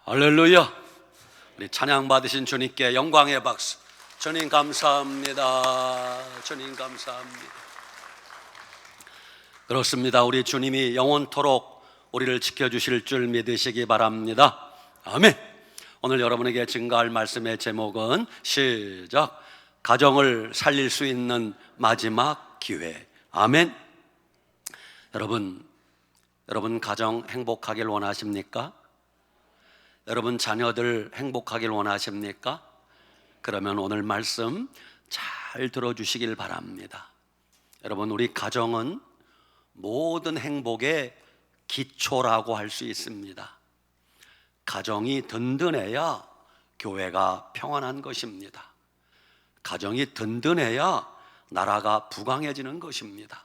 할렐루야. 우리 찬양 받으신 주님께 영광의 박수. 주님 감사합니다. 주님 감사합니다. 그렇습니다. 우리 주님이 영원토록 우리를 지켜주실 줄 믿으시기 바랍니다. 아멘. 오늘 여러분에게 증거할 말씀의 제목은 시작, 가정을 살릴 수 있는 마지막 기회. 아멘. 여러분 가정 행복하길 원하십니까? 여러분 자녀들 행복하길 원하십니까? 그러면 오늘 말씀 잘 들어주시길 바랍니다. 여러분, 우리 가정은 모든 행복의 기초라고 할 수 있습니다. 가정이 든든해야 교회가 평안한 것입니다. 가정이 든든해야 나라가 부강해지는 것입니다.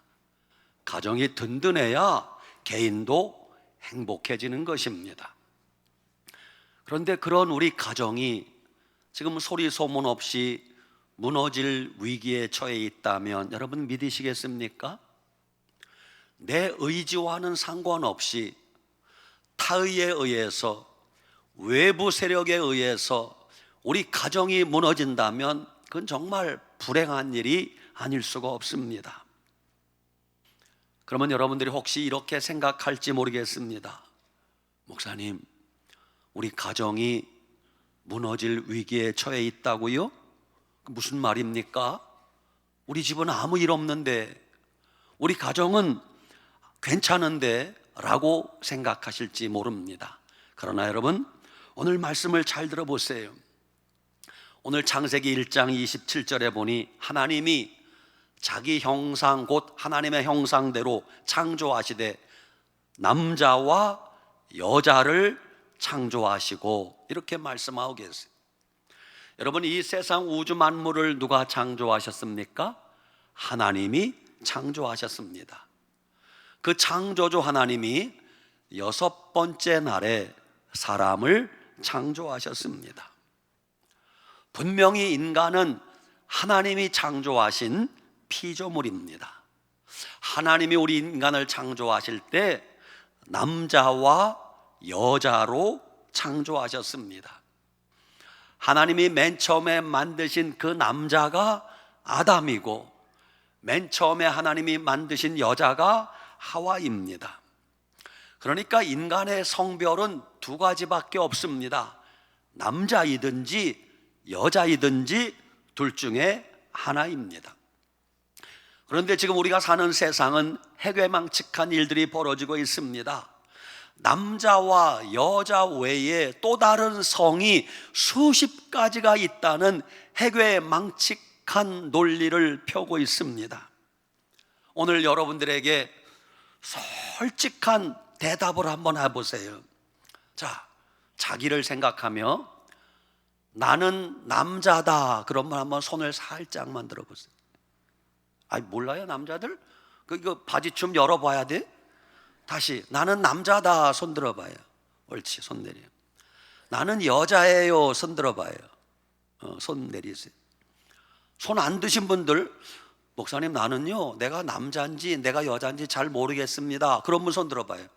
가정이 든든해야 개인도 행복해지는 것입니다. 그런데 그런 우리 가정이 지금 소리 소문 없이 무너질 위기에 처해 있다면 여러분 믿으시겠습니까? 내 의지와는 상관없이 타의에 의해서, 외부 세력에 의해서 우리 가정이 무너진다면 그건 정말 불행한 일이 아닐 수가 없습니다. 그러면 여러분들이 혹시 이렇게 생각할지 모르겠습니다. 목사님, 우리 가정이 무너질 위기에 처해 있다고요? 무슨 말입니까? 우리 집은 아무 일 없는데, 우리 가정은 괜찮은데 라고 생각하실지 모릅니다. 그러나 여러분, 오늘 말씀을 잘 들어보세요. 오늘 창세기 1장 27절에 보니 하나님이 자기 형상, 곧 하나님의 형상대로 창조하시되 남자와 여자를 창조하시고, 이렇게 말씀하고 계세요. 여러분, 이 세상 우주 만물을 누가 창조하셨습니까? 하나님이 창조하셨습니다. 그 창조주 하나님이 6번째 날에 사람을 창조하셨습니다. 분명히 인간은 하나님이 창조하신 피조물입니다. 하나님이 우리 인간을 창조하실 때 남자와 여자로 창조하셨습니다. 하나님이 맨 처음에 만드신 그 남자가 아담이고, 맨 처음에 하나님이 만드신 여자가 하와입니다. 그러니까 인간의 성별은 두 가지밖에 없습니다. 남자이든지 여자이든지 둘 중에 하나입니다. 그런데 지금 우리가 사는 세상은 해괴망측한 일들이 벌어지고 있습니다. 남자와 여자 외에 또 다른 성이 수십 가지가 있다는 해괴망측한 논리를 펴고 있습니다. 오늘 여러분들에게 솔직한 대답을 한번 해보세요. 자, 자기를 생각하며 나는 남자다 그러면 한번 손을 살짝만 들어보세요. 몰라요 남자들? 이거 바지 좀 열어봐야 돼? 다시, 나는 남자다 손 들어봐요. 옳지, 손 내려. 나는 여자예요 손 들어봐요. 손 내리세요. 손 안 드신 분들, 목사님 나는요 내가 남자인지 내가 여자인지 잘 모르겠습니다, 그런 분 손 들어봐요.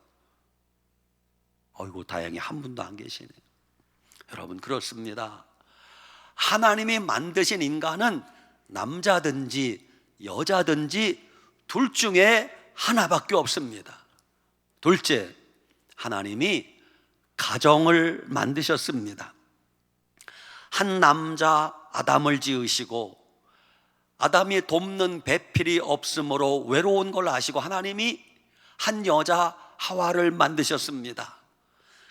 어이구, 다행히 한 분도 안 계시네요. 여러분, 그렇습니다. 하나님이 만드신 인간은 남자든지 여자든지 둘 중에 하나밖에 없습니다. 둘째, 하나님이 가정을 만드셨습니다. 한 남자 아담을 지으시고, 아담이 돕는 배필이 없으므로 외로운 걸 아시고 하나님이 한 여자 하와를 만드셨습니다.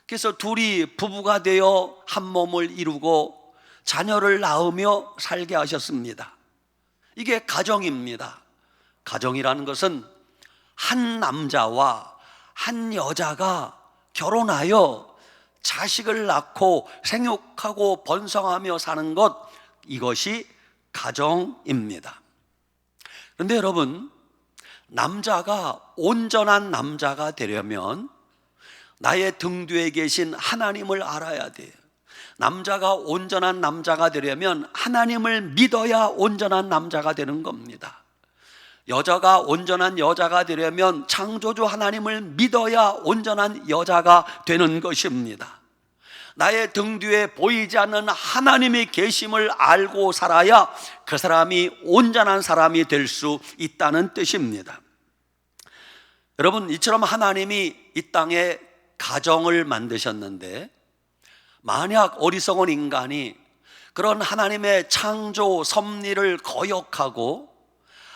그래서 둘이 부부가 되어 한 몸을 이루고 자녀를 낳으며 살게 하셨습니다. 이게 가정입니다. 가정이라는 것은 한 남자와 한 여자가 결혼하여 자식을 낳고 생육하고 번성하며 사는 것, 이것이 가정입니다. 그런데 여러분, 남자가 온전한 남자가 되려면 나의 등 뒤에 계신 하나님을 알아야 돼요. 남자가 온전한 남자가 되려면 하나님을 믿어야 온전한 남자가 되는 겁니다. 여자가 온전한 여자가 되려면 창조주 하나님을 믿어야 온전한 여자가 되는 것입니다. 나의 등 뒤에 보이지 않는 하나님의 계심을 알고 살아야 그 사람이 온전한 사람이 될 수 있다는 뜻입니다. 여러분, 이처럼 하나님이 이 땅에 가정을 만드셨는데 만약 어리석은 인간이 그런 하나님의 창조 섭리를 거역하고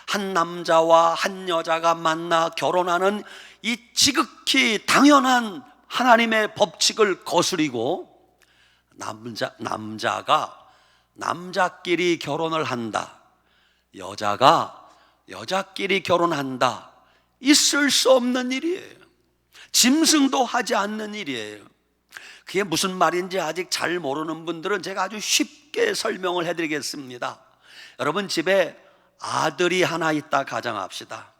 한 남자와 한 여자가 만나 결혼하는 이 지극히 당연한 하나님의 법칙을 거스리고 남자가 남자끼리 결혼을 한다, 여자가 여자끼리 결혼한다, 있을 수 없는 일이에요. 짐승도 하지 않는 일이에요. 그게 무슨 말인지 아직 잘 모르는 분들은 제가 아주 쉽게 설명을 해드리겠습니다. 여러분, 집에 아들이 하나 있다 가정합시다.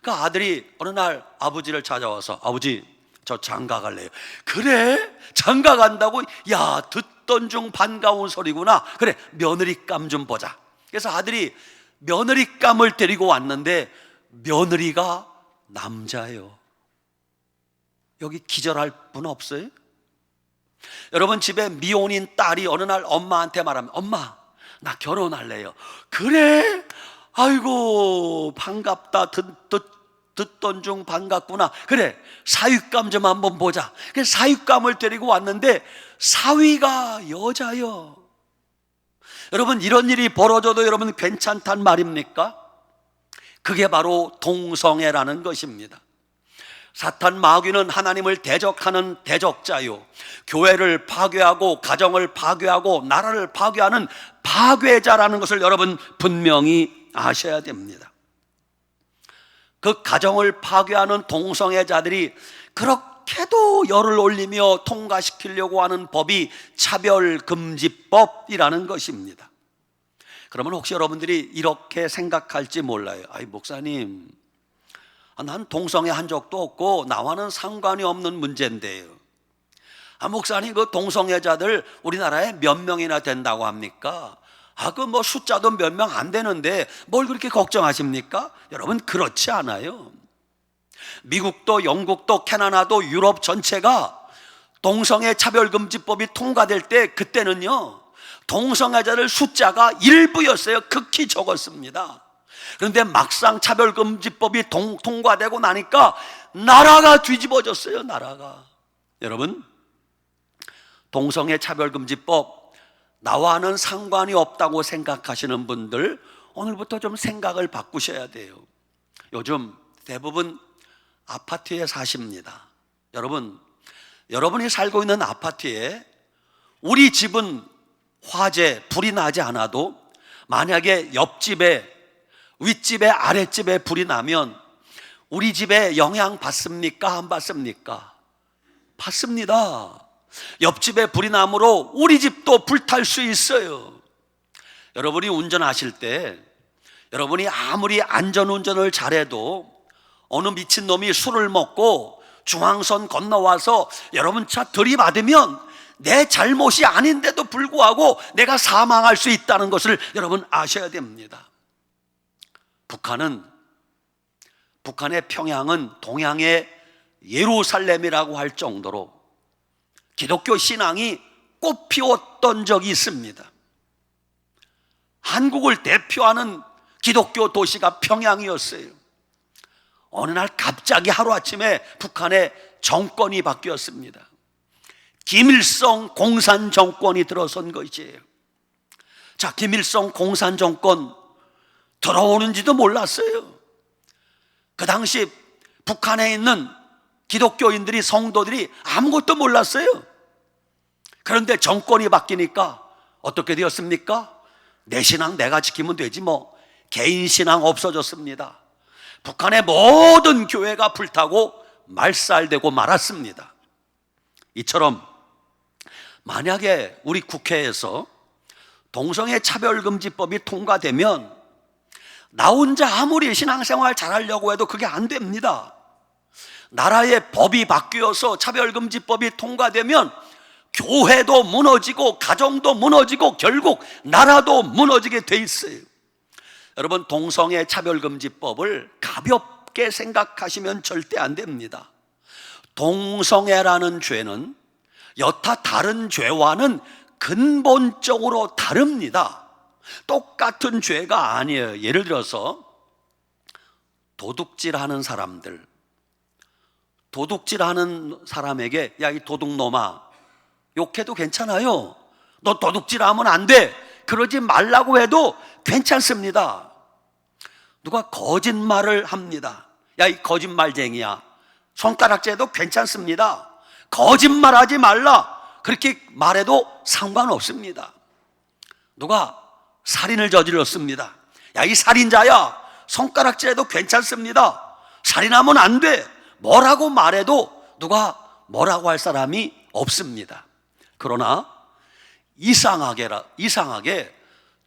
그 아들이 어느 날 아버지를 찾아와서, 아버지, 저 장가 갈래요. 그래? 장가 간다고? 야, 듣던 중 반가운 소리구나. 그래, 며느리감 좀 보자. 그래서 아들이 며느리감을 데리고 왔는데 며느리가 남자예요. 여기 기절할 분 없어요? 여러분, 집에 미혼인 딸이 어느 날 엄마한테 말하면, 엄마, 나 결혼할래요. 그래? 아이고, 반갑다. 듣던 중 반갑구나. 그래, 사윗감 좀 한번 보자. 그래서 사윗감을 데리고 왔는데 사위가 여자요. 여러분, 이런 일이 벌어져도 여러분 괜찮단 말입니까? 그게 바로 동성애라는 것입니다. 사탄 마귀는 하나님을 대적하는 대적자요, 교회를 파괴하고 가정을 파괴하고 나라를 파괴하는 파괴자라는 것을 여러분 분명히 아셔야 됩니다. 그 가정을 파괴하는 동성애자들이 그렇게도 열을 올리며 통과시키려고 하는 법이 차별금지법이라는 것입니다. 그러면 혹시 여러분들이 이렇게 생각할지 몰라요. 아이, 목사님, 난 동성애 한 적도 없고 나와는 상관이 없는 문제인데요. 목사님, 그 동성애자들 우리나라에 몇 명이나 된다고 합니까? 그 뭐 숫자도 몇 명 안 되는데 뭘 그렇게 걱정하십니까? 여러분, 그렇지 않아요. 미국도 영국도 캐나다도 유럽 전체가 동성애 차별금지법이 통과될 때 그때는요, 동성애자들 숫자가 일부였어요. 극히 적었습니다. 그런데 막상 차별금지법이 통과되고 나니까 나라가 뒤집어졌어요. 나라가. 여러분, 동성애 차별금지법 나와는 상관이 없다고 생각하시는 분들, 오늘부터 좀 생각을 바꾸셔야 돼요. 요즘 대부분 아파트에 사십니다. 여러분이 살고 있는 아파트에 우리 집은 화재, 불이 나지 않아도 만약에 옆집에, 윗집에, 아랫집에 불이 나면 우리 집에 영향 받습니까? 안 받습니까? 받습니다. 옆집에 불이 나므로 우리 집도 불탈 수 있어요. 여러분이 운전하실 때 여러분이 아무리 안전운전을 잘해도 어느 미친놈이 술을 먹고 중앙선 건너와서 여러분 차 들이받으면 내 잘못이 아닌데도 불구하고 내가 사망할 수 있다는 것을 여러분 아셔야 됩니다. 북한의 평양은 동양의 예루살렘이라고 할 정도로 기독교 신앙이 꽃피웠던 적이 있습니다. 한국을 대표하는 기독교 도시가 평양이었어요. 어느 날 갑자기 하루아침에 북한의 정권이 바뀌었습니다. 김일성 공산 정권이 들어선 것이에요. 자, 김일성 공산 정권 들어오는지도 몰랐어요. 그 당시 북한에 있는 기독교인들이, 성도들이 아무것도 몰랐어요. 그런데 정권이 바뀌니까 어떻게 되었습니까? 내 신앙 내가 지키면 되지 뭐. 개인 신앙 없어졌습니다. 북한의 모든 교회가 불타고 말살되고 말았습니다. 이처럼 만약에 우리 국회에서 동성애 차별금지법이 통과되면 나 혼자 아무리 신앙생활 잘하려고 해도 그게 안 됩니다. 나라의 법이 바뀌어서 차별금지법이 통과되면 교회도 무너지고 가정도 무너지고 결국 나라도 무너지게 돼 있어요. 여러분, 동성애 차별금지법을 가볍게 생각하시면 절대 안 됩니다. 동성애라는 죄는 여타 다른 죄와는 근본적으로 다릅니다. 똑같은 죄가 아니에요. 예를 들어서 도둑질하는 사람들, 도둑질하는 사람에게 야, 이 도둑놈아, 욕해도 괜찮아요. 너 도둑질하면 안 돼, 그러지 말라고 해도 괜찮습니다. 누가 거짓말을 합니다. 야, 이 거짓말쟁이야, 손가락질해도 괜찮습니다. 거짓말하지 말라, 그렇게 말해도 상관없습니다. 누가 살인을 저질렀습니다. 야, 이 살인자야, 손가락질해도 괜찮습니다. 살인하면 안 돼, 뭐라고 말해도 누가 뭐라고 할 사람이 없습니다. 그러나 이상하게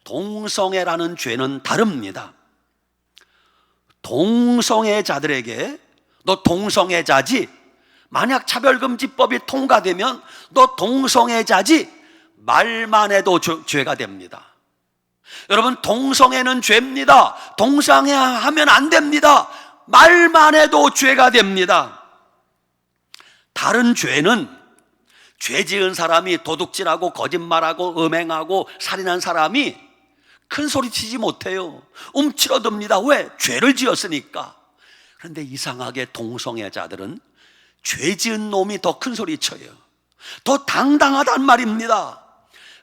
동성애라는 죄는 다릅니다. 동성애자들에게 너 동성애자지, 만약 차별금지법이 통과되면 너 동성애자지 말만 해도 죄가 됩니다. 여러분, 동성애는 죄입니다. 동성애하면 안 됩니다. 말만 해도 죄가 됩니다. 다른 죄는 죄 지은 사람이 도둑질하고 거짓말하고 음행하고 살인한 사람이 큰 소리 치지 못해요. 움츠러듭니다. 왜? 죄를 지었으니까. 그런데 이상하게 동성애자들은 죄 지은 놈이 더 큰 소리 쳐요. 더 당당하단 말입니다.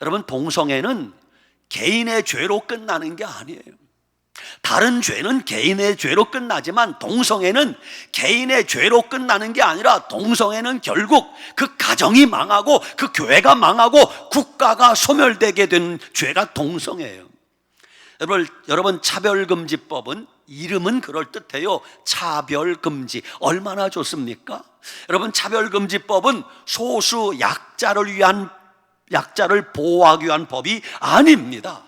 여러분, 동성애는 개인의 죄로 끝나는 게 아니에요. 다른 죄는 개인의 죄로 끝나지만 동성애는 개인의 죄로 끝나는 게 아니라, 동성애는 결국 그 가정이 망하고 그 교회가 망하고 국가가 소멸되게 된 죄가 동성애예요. 여러분, 차별금지법은 이름은 그럴듯해요. 차별금지, 얼마나 좋습니까? 여러분, 차별금지법은 소수 약자를 보호하기 위한 법이 아닙니다.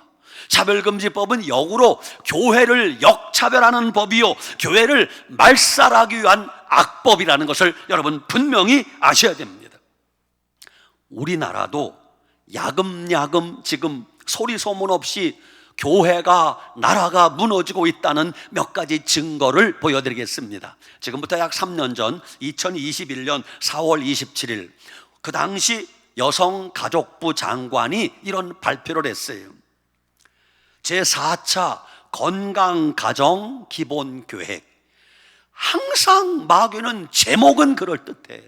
차별금지법은 역으로 교회를 역차별하는 법이요, 교회를 말살하기 위한 악법이라는 것을 여러분 분명히 아셔야 됩니다. 우리나라도 야금야금 지금 소리 소문 없이 교회가, 나라가 무너지고 있다는 몇 가지 증거를 보여드리겠습니다. 지금부터 약 3년 전 2021년 4월 27일 그 당시 여성가족부 장관이 이런 발표를 했어요. 제4차 건강가정기본계획. 항상 마귀는 제목은 그럴듯해.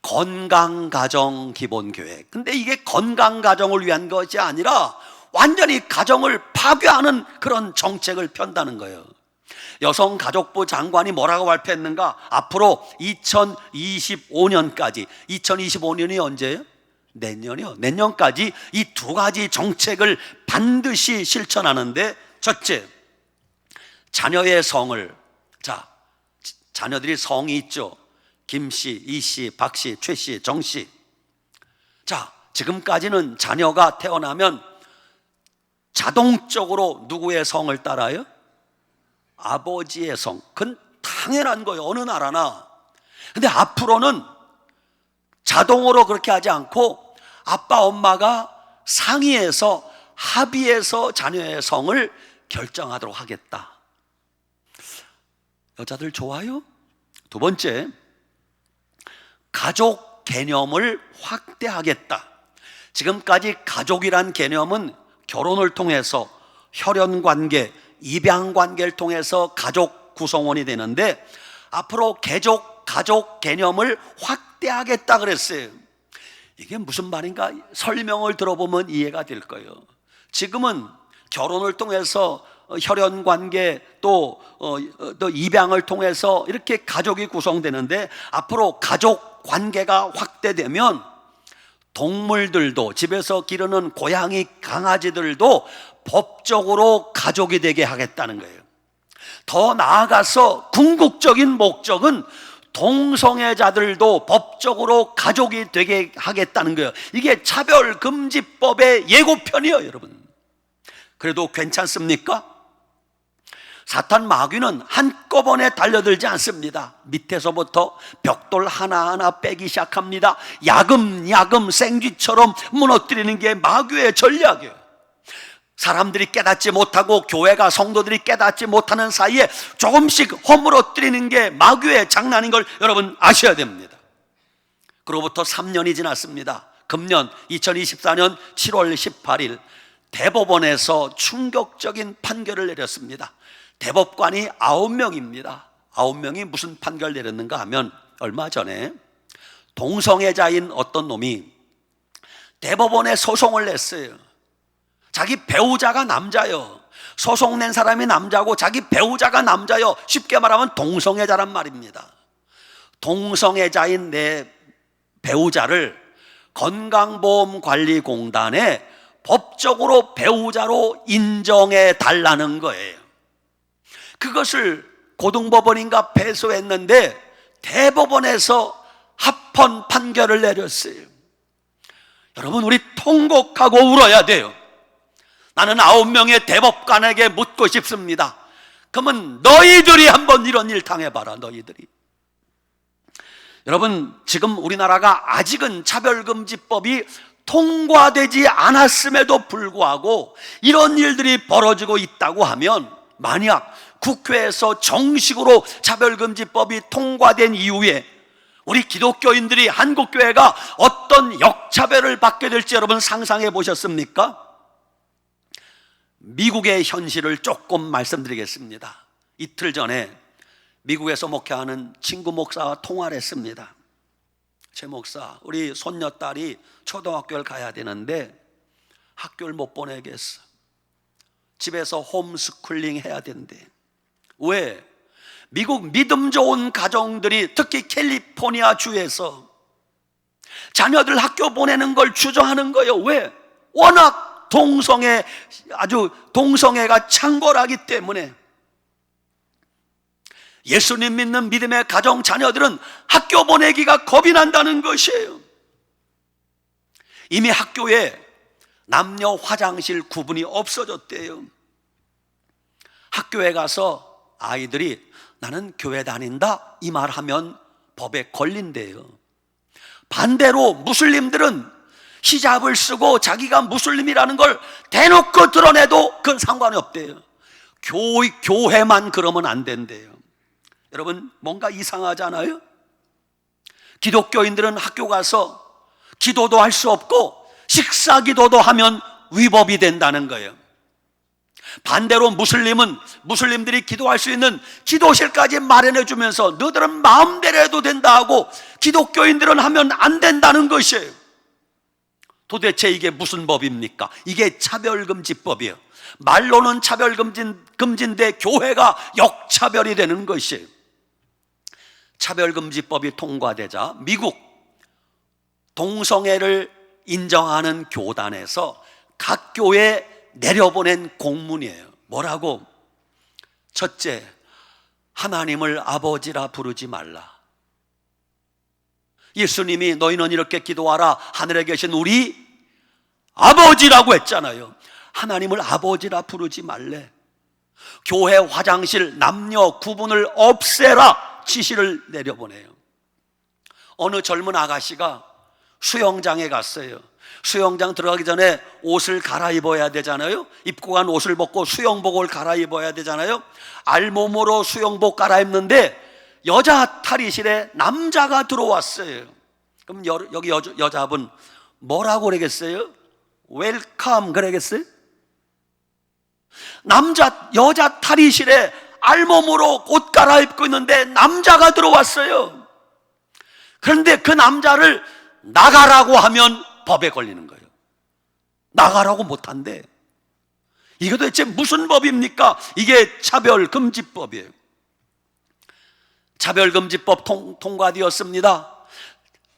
건강가정기본계획. 근데 이게 건강가정을 위한 것이 아니라 완전히 가정을 파괴하는 그런 정책을 편다는 거예요. 여성가족부 장관이 뭐라고 발표했는가? 앞으로 2025년까지, 2025년이 언제예요? 내년이요. 내년까지 이 두 가지 정책을 반드시 실천하는데, 첫째, 자녀의 성을, 자녀들이 성이 있죠. 김씨, 이씨, 박씨, 최씨, 정씨. 지금까지는 자녀가 태어나면 자동적으로 누구의 성을 따라요? 아버지의 성. 그건 당연한 거예요, 어느 나라나. 근데 앞으로는 자동으로 그렇게 하지 않고 아빠 엄마가 상의해서, 합의해서 자녀의 성을 결정하도록 하겠다. 여자들 좋아요? 두 번째, 가족 개념을 확대하겠다. 지금까지 가족이란 개념은 결혼을 통해서 혈연관계, 입양관계를 통해서 가족 구성원이 되는데, 앞으로 가족 개념을 확대하겠다 그랬어요. 이게 무슨 말인가 설명을 들어보면 이해가 될 거예요. 지금은 결혼을 통해서 혈연관계 또 입양을 통해서 이렇게 가족이 구성되는데, 앞으로 가족 관계가 확대되면 동물들도, 집에서 기르는 고양이, 강아지들도 법적으로 가족이 되게 하겠다는 거예요. 더 나아가서 궁극적인 목적은 동성애자들도 법적으로 가족이 되게 하겠다는 거예요. 이게 차별금지법의 예고편이에요, 여러분. 그래도 괜찮습니까? 사탄 마귀는 한꺼번에 달려들지 않습니다. 밑에서부터 벽돌 하나하나 빼기 시작합니다. 야금야금 생쥐처럼 무너뜨리는 게 마귀의 전략이에요. 사람들이 깨닫지 못하고 교회가, 성도들이 깨닫지 못하는 사이에 조금씩 허물어뜨리는 게 마귀의 장난인 걸 여러분 아셔야 됩니다. 그로부터 3년이 지났습니다. 금년 2024년 7월 18일 대법원에서 충격적인 판결을 내렸습니다. 대법관이 9명입니다. 9명이 무슨 판결을 내렸는가 하면 얼마 전에 동성애자인 어떤 놈이 대법원에 소송을 냈어요. 자기 배우자가 남자요. 소송 낸 사람이 남자고 자기 배우자가 남자요. 쉽게 말하면 동성애자란 말입니다. 동성애자인 내 배우자를 건강보험관리공단에 법적으로 배우자로 인정해 달라는 거예요. 그것을 고등법원인가 패소했는데 대법원에서 합헌 판결을 내렸어요. 여러분, 우리 통곡하고 울어야 돼요. 나는 9명의 대법관에게 묻고 싶습니다. 그러면 너희들이 한번 이런 일 당해봐라. 너희들이. 여러분, 지금 우리나라가 아직은 차별금지법이 통과되지 않았음에도 불구하고 이런 일들이 벌어지고 있다고 하면, 만약 국회에서 정식으로 차별금지법이 통과된 이후에 우리 기독교인들이, 한국교회가 어떤 역차별을 받게 될지 여러분 상상해 보셨습니까? 미국의 현실을 조금 말씀드리겠습니다. 이틀 전에 미국에서 목회하는 친구 목사와 통화를 했습니다. 제 목사, 우리 손녀딸이 초등학교를 가야 되는데 학교를 못 보내겠어. 집에서 홈스쿨링 해야 된대. 왜? 미국 믿음 좋은 가정들이 특히 캘리포니아 주에서 자녀들 학교 보내는 걸 주저하는 거예요. 왜? 워낙 동성애가 창궐하기 때문에. 예수님 믿는 믿음의 가정 자녀들은 학교 보내기가 겁이 난다는 것이에요. 이미 학교에 남녀 화장실 구분이 없어졌대요. 학교에 가서 아이들이 나는 교회 다닌다 이 말하면 법에 걸린대요. 반대로 무슬림들은 히잡을 쓰고 자기가 무슬림이라는 걸 대놓고 드러내도 그건 상관이 없대요. 교회만 그러면 안 된대요. 여러분, 뭔가 이상하지 않아요? 기독교인들은 학교 가서 기도도 할 수 없고 식사 기도도 하면 위법이 된다는 거예요. 반대로 무슬림들이 기도할 수 있는 기도실까지 마련해 주면서 너희들은 마음대로 해도 된다 하고 기독교인들은 하면 안 된다는 것이에요. 도대체 이게 무슨 법입니까? 이게 차별금지법이에요. 말로는 차별금지인데 교회가 역차별이 되는 것이에요. 차별금지법이 통과되자 미국 동성애를 인정하는 교단에서 각 교회에 내려보낸 공문이에요. 뭐라고? 첫째, 하나님을 아버지라 부르지 말라. 예수님이 너희는 이렇게 기도하라, 하늘에 계신 우리 아버지라고 했잖아요. 하나님을 아버지라 부르지 말래. 교회 화장실 남녀 구분을 없애라 지시를 내려보내요. 어느 젊은 아가씨가 수영장에 갔어요. 수영장 들어가기 전에 옷을 갈아입어야 되잖아요. 입고 간 옷을 벗고 수영복을 갈아입어야 되잖아요. 알몸으로 수영복 갈아입는데 여자 탈의실에 남자가 들어왔어요. 그럼 여기 여자분 뭐라고 그러겠어요? 웰컴 그러겠어요? 여자 탈의실에 알몸으로 옷 갈아입고 있는데 남자가 들어왔어요. 그런데 그 남자를 나가라고 하면 법에 걸리는 거예요. 나가라고 못한대. 이게 도대체 무슨 법입니까? 이게 차별금지법이에요. 차별금지법 통과되었습니다.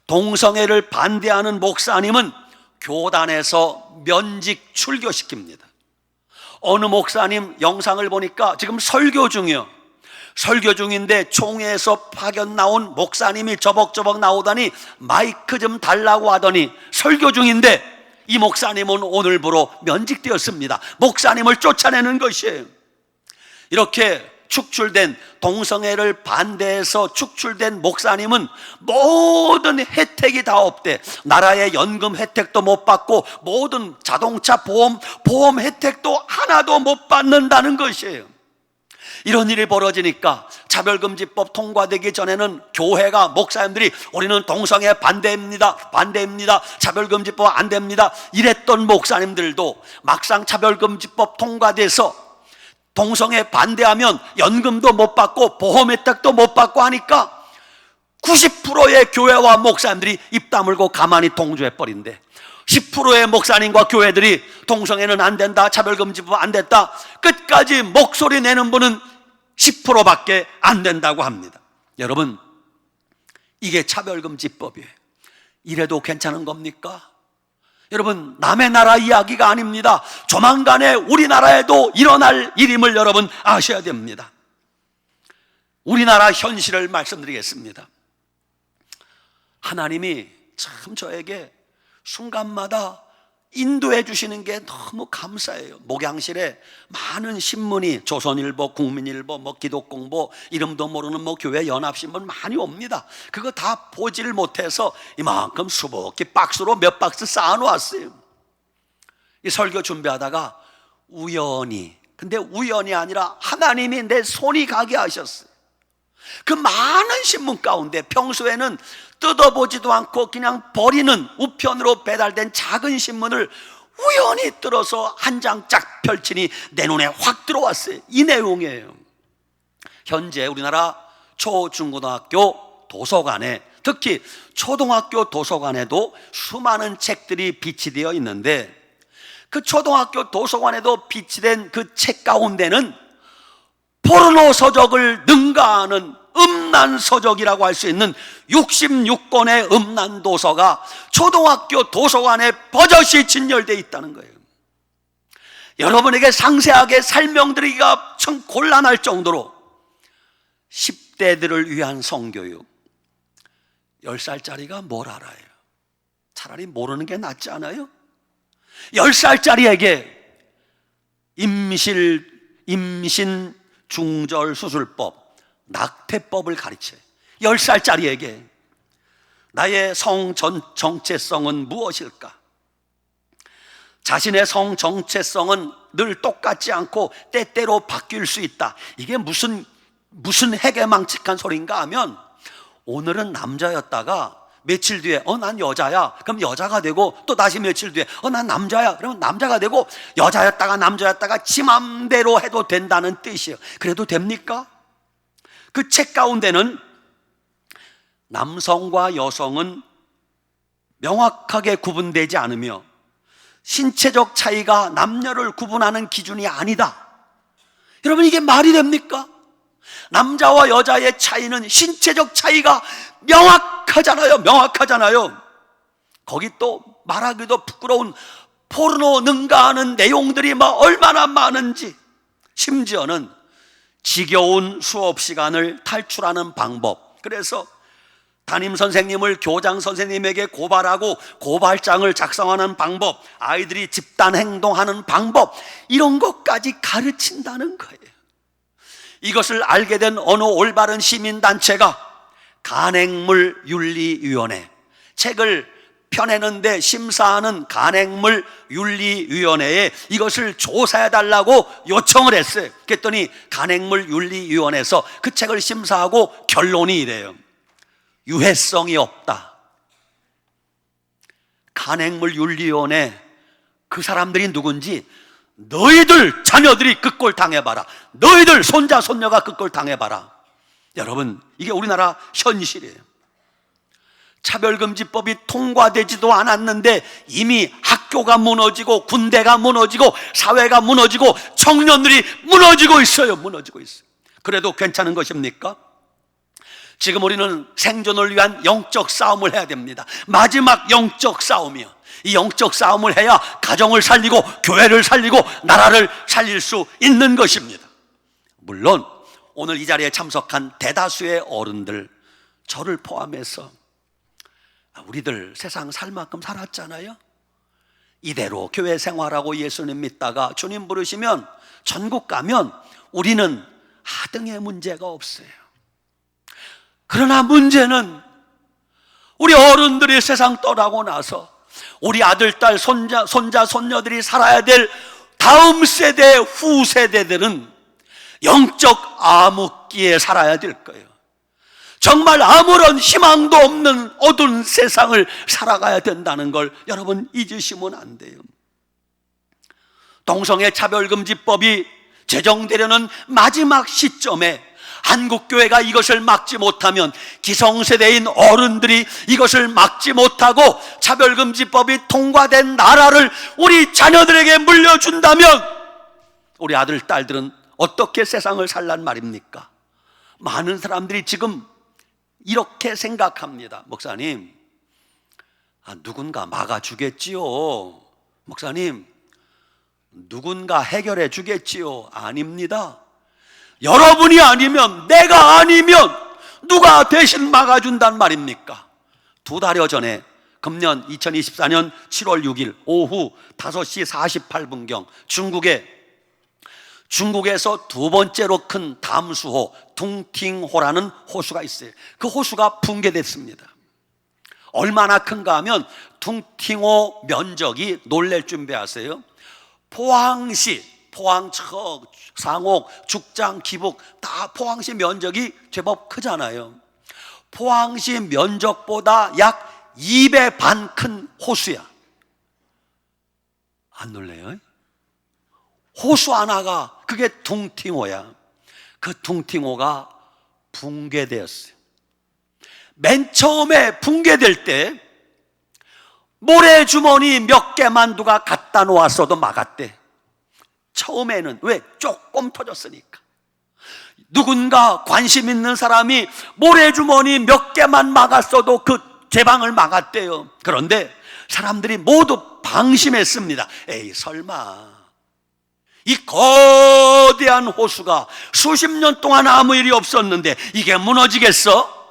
동성애를 반대하는 목사님은 교단에서 면직 출교시킵니다. 어느 목사님 영상을 보니까 지금 설교 중이요. 설교 중인데 총회에서 파견 나온 목사님이 저벅저벅 나오더니 마이크 좀 달라고 하더니 설교 중인데 이 목사님은 오늘부로 면직되었습니다. 목사님을 쫓아내는 것이에요. 이렇게 축출된 동성애를 반대해서 축출된 목사님은 모든 혜택이 다 없대. 나라의 연금 혜택도 못 받고 모든 자동차 보험 혜택도 하나도 못 받는다는 것이에요. 이런 일이 벌어지니까 차별금지법 통과되기 전에는 교회가, 목사님들이 우리는 동성애 반대입니다, 차별금지법 안 됩니다 이랬던 목사님들도 막상 차별금지법 통과돼서 동성애 반대하면 연금도 못 받고 보험 혜택도 못 받고 하니까 90%의 교회와 목사님들이 입 다물고 가만히 동조해버린대. 10%의 목사님과 교회들이 동성애는 안 된다, 차별금지법 안 됐다, 끝까지 목소리 내는 분은 10%밖에 안 된다고 합니다. 여러분, 이게 차별금지법이에요. 이래도 괜찮은 겁니까? 여러분, 남의 나라 이야기가 아닙니다. 조만간에 우리나라에도 일어날 일임을 여러분 아셔야 됩니다. 우리나라 현실을 말씀드리겠습니다. 하나님이 참 저에게 순간마다 인도해 주시는 게 너무 감사해요. 목양실에 많은 신문이 조선일보, 국민일보, 기독공보, 이름도 모르는 교회 연합신문 많이 옵니다. 그거 다 보지를 못해서 이만큼 수북히 박스로 몇 박스 쌓아놓았어요. 이 설교 준비하다가 근데 우연이 아니라 하나님이 내 손이 가게 하셨어요. 그 많은 신문 가운데 평소에는 뜯어보지도 않고 그냥 버리는 우편으로 배달된 작은 신문을 우연히 뜯어서 한 장 쫙 펼치니 내 눈에 확 들어왔어요. 이 내용이에요. 현재 우리나라 초중고등학교 도서관에, 특히 초등학교 도서관에도 수많은 책들이 비치되어 있는데, 그 초등학교 도서관에도 비치된 그 책 가운데는 포르노 서적을 능가하는 음란 서적이라고 할 수 있는 66권의 음란 도서가 초등학교 도서관에 버젓이 진열되어 있다는 거예요. 여러분에게 상세하게 설명드리기가 참 곤란할 정도로 10대들을 위한 성교육. 10살짜리가 뭘 알아요? 차라리 모르는 게 낫지 않아요? 10살짜리에게 임신 중절 수술법, 낙태법을 가르쳐요. 10살짜리에게 나의 성 정체성은 무엇일까? 자신의 성 정체성은 늘 똑같지 않고 때때로 바뀔 수 있다. 이게 무슨 해괴망측한 소린가 하면, 오늘은 남자였다가 며칠 뒤에 난 여자야, 그럼 여자가 되고, 또 다시 며칠 뒤에 난 남자야, 그러면 남자가 되고, 여자였다가 남자였다가 지 맘대로 해도 된다는 뜻이에요. 그래도 됩니까? 그 책 가운데는 남성과 여성은 명확하게 구분되지 않으며 신체적 차이가 남녀를 구분하는 기준이 아니다. 여러분, 이게 말이 됩니까? 남자와 여자의 차이는 신체적 차이가 명확하잖아요. 거기 또 말하기도 부끄러운 포르노 능가하는 내용들이 얼마나 많은지, 심지어는 지겨운 수업 시간을 탈출하는 방법, 그래서 담임 선생님을 교장 선생님에게 고발하고 고발장을 작성하는 방법, 아이들이 집단 행동하는 방법, 이런 것까지 가르친다는 거예요. 이것을 알게 된 어느 올바른 시민단체가 간행물윤리위원회, 책을 펴내는데 심사하는 간행물윤리위원회에 이것을 조사해달라고 요청을 했어요. 그랬더니 간행물윤리위원회에서 그 책을 심사하고 결론이 이래요. 유해성이 없다. 간행물윤리위원회 그 사람들이 누군지, 너희들 자녀들이 그 꼴 당해봐라, 너희들 손자 손녀가 그 꼴 당해봐라. 여러분, 이게 우리나라 현실이에요. 차별금지법이 통과되지도 않았는데 이미 학교가 무너지고 군대가 무너지고 사회가 무너지고 청년들이 무너지고 있어요. 그래도 괜찮은 것입니까? 지금 우리는 생존을 위한 영적 싸움을 해야 됩니다. 마지막 영적 싸움이요. 이 영적 싸움을 해야 가정을 살리고 교회를 살리고 나라를 살릴 수 있는 것입니다. 물론 오늘 이 자리에 참석한 대다수의 어른들, 저를 포함해서 우리들 세상 살 만큼 살았잖아요. 이대로 교회 생활하고 예수님 믿다가 주님 부르시면 천국 가면 우리는 하등의 문제가 없어요. 그러나 문제는 우리 어른들이 세상 떠나고 나서 우리 아들, 딸, 손자, 손녀들이 살아야 될 다음 세대, 후세대들은 영적 암흑기에 살아야 될 거예요. 정말 아무런 희망도 없는 어두운 세상을 살아가야 된다는 걸 여러분 잊으시면 안 돼요. 동성애 차별금지법이 제정되려는 마지막 시점에 한국교회가 이것을 막지 못하면, 기성세대인 어른들이 이것을 막지 못하고 차별금지법이 통과된 나라를 우리 자녀들에게 물려준다면 우리 아들, 딸들은 어떻게 세상을 살란 말입니까? 많은 사람들이 지금 이렇게 생각합니다. 목사님, 누군가 막아주겠지요. 목사님, 누군가 해결해 주겠지요. 아닙니다. 여러분이 아니면, 내가 아니면 누가 대신 막아준단 말입니까? 2달여 전에, 금년 2024년 7월 6일 오후 5시 48분경 중국에서 두 번째로 큰 담수호 퉁팅호라는 호수가 있어요. 그 호수가 붕괴됐습니다. 얼마나 큰가 하면 퉁팅호 면적이, 놀랄 준비하세요, 포항시, 포항청, 상옥, 죽장, 기북 다 포항시 면적이 제법 크잖아요. 포항시 면적보다 약 2배 반 큰 호수야. 안 놀래요? 호수 하나가, 그게 퉁팅호야. 그 퉁팅호가 붕괴되었어요. 맨 처음에 붕괴될 때 모래주머니 몇 개만 누가 갖다 놓았어도 막았대. 처음에는. 왜? 조금 터졌으니까. 누군가 관심 있는 사람이 모래주머니 몇 개만 막았어도 그 제방을 막았대요. 그런데 사람들이 모두 방심했습니다. 에이, 설마 이 거대한 호수가 수십 년 동안 아무 일이 없었는데 이게 무너지겠어?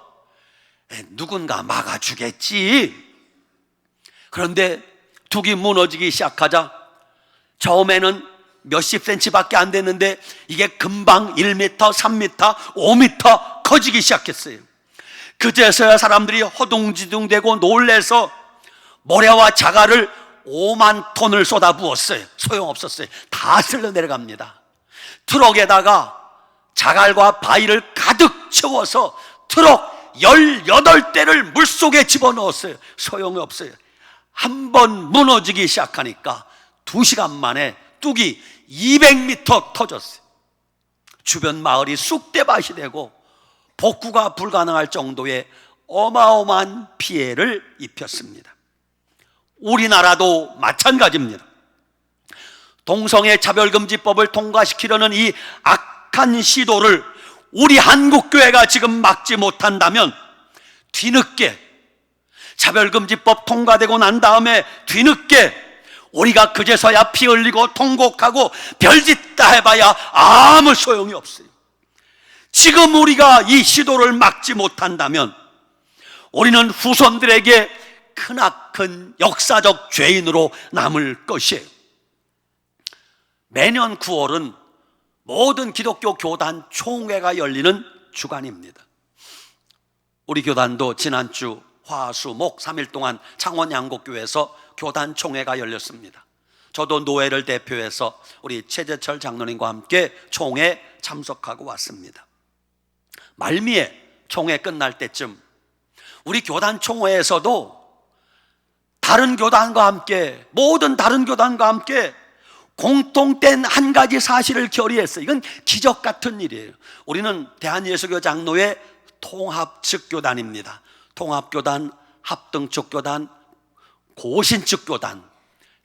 누군가 막아주겠지. 그런데 둑이 무너지기 시작하자 처음에는 몇십 센치밖에 안 됐는데 이게 금방 1m, 3m, 5m 커지기 시작했어요. 그제서야 사람들이 허둥지둥대고 놀래서 모래와 자갈을 5만 톤을 쏟아부었어요. 소용없었어요. 다 쓸려 내려갑니다. 트럭에다가 자갈과 바위를 가득 채워서 트럭 18대를 물속에 집어넣었어요. 소용이 없어요. 한 번 무너지기 시작하니까 2시간 만에 뚝이 200m 터졌어요. 주변 마을이 쑥대밭이 되고 복구가 불가능할 정도의 어마어마한 피해를 입혔습니다. 우리나라도 마찬가지입니다. 동성애 차별금지법을 통과시키려는 이 악한 시도를 우리 한국교회가 지금 막지 못한다면 뒤늦게, 차별금지법 통과되고 난 다음에 뒤늦게 우리가 그제서야 피 흘리고 통곡하고 별짓 다 해봐야 아무 소용이 없어요. 지금 우리가 이 시도를 막지 못한다면 우리는 후손들에게 크나큰 역사적 죄인으로 남을 것이에요. 매년 9월은 모든 기독교 교단 총회가 열리는 주간입니다. 우리 교단도 지난주 화, 수, 목 3일 동안 창원 양곡교회에서 교단 총회가 열렸습니다. 저도 노회를 대표해서 우리 최재철 장로님과 함께 총회 참석하고 왔습니다. 말미에 총회 끝날 때쯤 우리 교단 총회에서도 다른 교단과 함께, 모든 다른 교단과 함께 공통된 한 가지 사실을 결의했어요. 이건 기적 같은 일이에요. 우리는 대한예수교 장로회 통합측 교단입니다. 통합교단, 합등축 교단, 고신축 교단,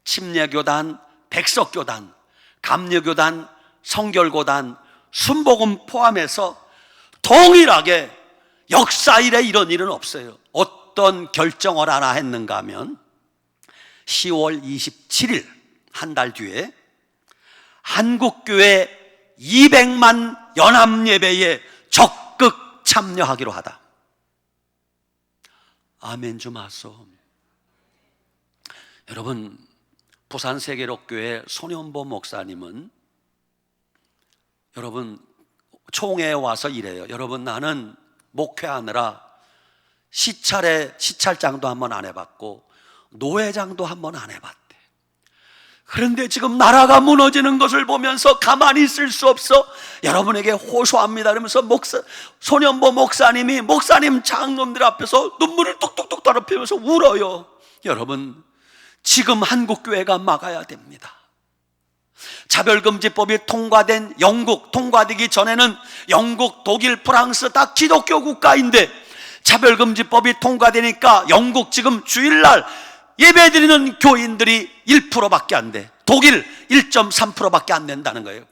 침례교단, 백석교단, 감리교단, 성결교단, 순복음 포함해서 동일하게 역사 이래 이런 일은 없어요. 어떤 결정을 하나 했는가 하면 10월 27일 한 달 뒤에 한국교회 200만 연합예배에 적극 참여하기로 하다. 아멘 좀 하소. 여러분, 부산 세계록교회 손현보 목사님은 여러분 총회에 와서 이래요. 여러분, 나는 목회하느라 시찰장도 한번 안 해봤고 노회장도 한번 안 해봤대. 그런데 지금 나라가 무너지는 것을 보면서 가만히 있을 수 없어 여러분에게 호소합니다. 그러면서 소년보 목사님이 목사님 장로님들 앞에서 눈물을 뚝뚝뚝 떨어뜨리면서 울어요. 여러분, 지금 한국교회가 막아야 됩니다. 차별금지법이 통과된 영국, 통과되기 전에는 영국, 독일, 프랑스 다 기독교 국가인데 차별금지법이 통과되니까 영국 지금 주일날 예배드리는 교인들이 1%밖에 안 돼. 독일 1.3%밖에 안 된다는 거예요.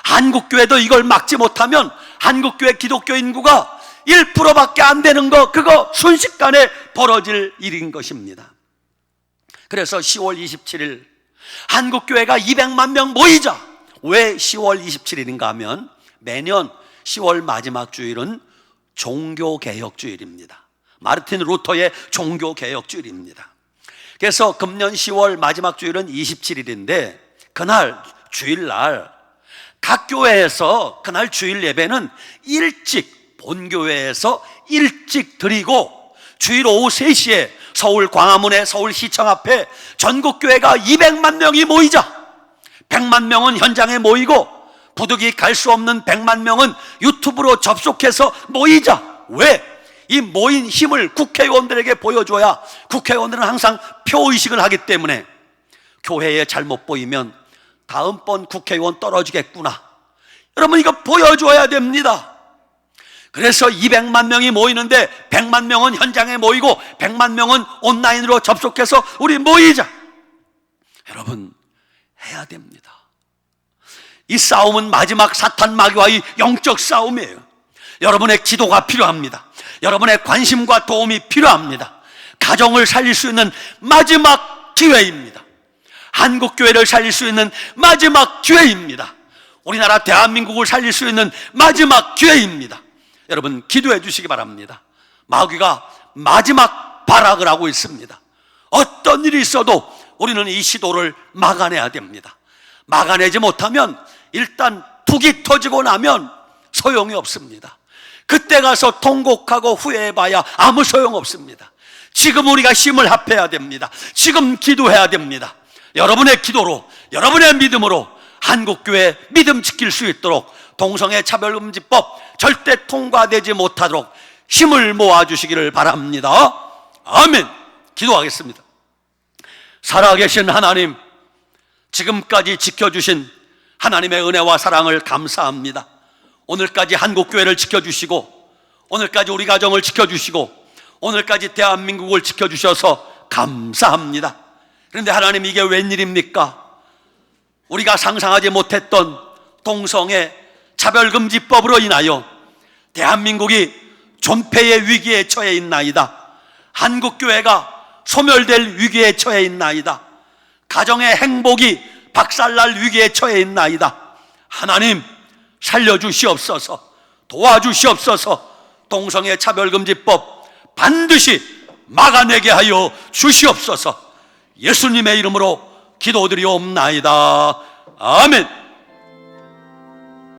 한국교회도 이걸 막지 못하면 한국교회 기독교 인구가 1%밖에 안 되는 거, 그거 순식간에 벌어질 일인 것입니다. 그래서 10월 27일 한국교회가 200만 명 모이자. 왜 10월 27일인가 하면 매년 10월 마지막 주일은 종교개혁주일입니다. 마르틴 루터의 종교개혁주일입니다. 그래서 금년 10월 마지막 주일은 27일인데 그날 주일날 각 교회에서 그날 주일 예배는 일찍 본교회에서 일찍 드리고 주일 오후 3시에 서울 광화문의 서울시청 앞에 전국교회가 200만 명이 모이자. 100만 명은 현장에 모이고 부득이 갈 수 없는 100만 명은 유튜브로 접속해서 모이자. 왜? 이 모인 힘을 국회의원들에게 보여줘야 국회의원들은 항상 표의식을 하기 때문에 교회에 잘못 보이면 다음번 국회의원 떨어지겠구나. 여러분, 이거 보여줘야 됩니다. 그래서 200만 명이 모이는데 100만 명은 현장에 모이고 100만 명은 온라인으로 접속해서 우리 모이자. 여러분, 해야 됩니다. 이 싸움은 마지막 사탄 마귀와의 영적 싸움이에요. 여러분의 기도가 필요합니다. 여러분의 관심과 도움이 필요합니다. 가정을 살릴 수 있는 마지막 기회입니다. 한국교회를 살릴 수 있는 마지막 기회입니다. 우리나라 대한민국을 살릴 수 있는 마지막 기회입니다. 여러분, 기도해 주시기 바랍니다. 마귀가 마지막 발악을 하고 있습니다. 어떤 일이 있어도 우리는 이 시도를 막아내야 됩니다. 막아내지 못하면 일단 툭이 터지고 나면 소용이 없습니다. 그때 가서 통곡하고 후회해봐야 아무 소용없습니다. 지금 우리가 힘을 합해야 됩니다. 지금 기도해야 됩니다. 여러분의 기도로, 여러분의 믿음으로 한국교회 믿음 지킬 수 있도록 동성애 차별금지법 절대 통과되지 못하도록 힘을 모아주시기를 바랍니다. 아멘. 기도하겠습니다. 살아계신 하나님, 지금까지 지켜주신 하나님의 은혜와 사랑을 감사합니다. 오늘까지 한국교회를 지켜주시고 오늘까지 우리 가정을 지켜주시고 오늘까지 대한민국을 지켜주셔서 감사합니다. 그런데 하나님, 이게 웬일입니까? 우리가 상상하지 못했던 동성애 차별금지법으로 인하여 대한민국이 존폐의 위기에 처해 있나이다. 한국교회가 소멸될 위기에 처해 있나이다. 가정의 행복이 박살날 위기에 처해 있나이다. 하나님, 살려주시옵소서. 도와주시옵소서. 동성애 차별금지법 반드시 막아내게 하여 주시옵소서. 예수님의 이름으로 기도드리옵나이다. 아멘.